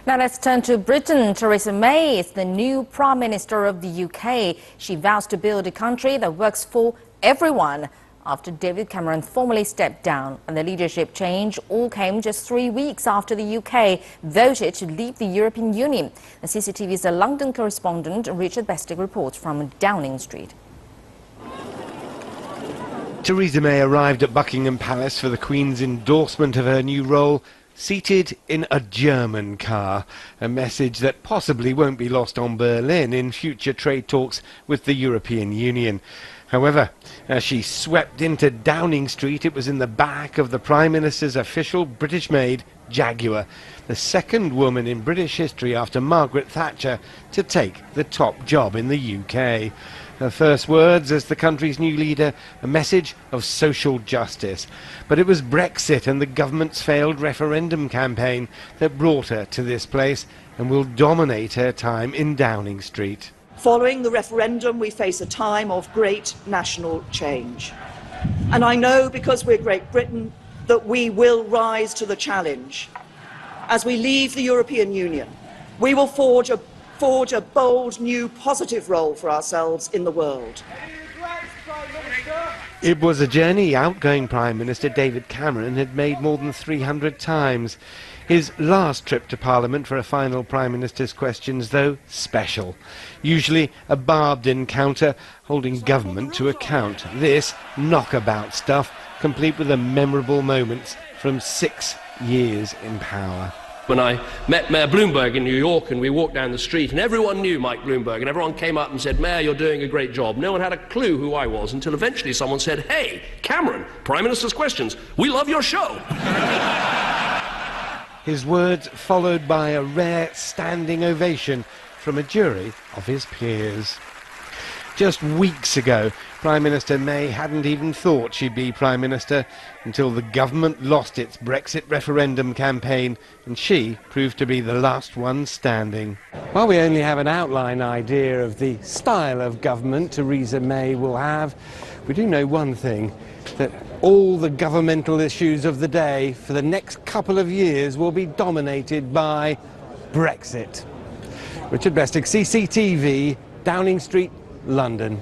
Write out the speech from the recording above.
Now let's turn to Britain. Theresa May is the new Prime Minister of the UK. She vows to build a country that works for everyone after David Cameron formally stepped down. And the leadership change all came just 3 weeks after the UK voted to leave the European Union. The CCTV's London correspondent Richard Bestick reports from Downing Street. Theresa May arrived at Buckingham Palace for the Queen's endorsement of her new role, seated in a German car, a message that possibly won't be lost on Berlin in future trade talks with the European Union. However, as she swept into Downing Street, it was in the back of the Prime Minister's official British-made Jaguar, the second woman in British history after Margaret Thatcher to take the top job in the UK. Her first words as the country's new leader, a message of social justice. But it was Brexit and the government's failed referendum campaign that brought her to this place and will dominate her time in Downing Street. Following the referendum, we face a time of great national change. And I know, because we're Great Britain, that we will rise to the challenge. As we leave the European Union, we will forge a bold, new, positive role for ourselves in the world. It was a journey outgoing Prime Minister David Cameron had made more than 300 times. His last trip to Parliament for a final Prime Minister's questions, though, special. Usually a barbed encounter holding government to account. This knockabout stuff, complete with the memorable moments from 6 years in power. When I met Mayor Bloomberg in New York and we walked down the street and everyone knew Mike Bloomberg and everyone came up and said, "Mayor, you're doing a great job." No one had a clue who I was until eventually someone said, "Hey, Cameron, Prime Minister's Questions, we love your show." His words followed by a rare standing ovation from a jury of his peers. Just weeks ago, Prime Minister May hadn't even thought she'd be Prime Minister until the government lost its Brexit referendum campaign and she proved to be the last one standing. While we only have an outline idea of the style of government Theresa May will have, we do know one thing, that all the governmental issues of the day for the next couple of years will be dominated by Brexit. Richard Bestick, CCTV, Downing Street, London.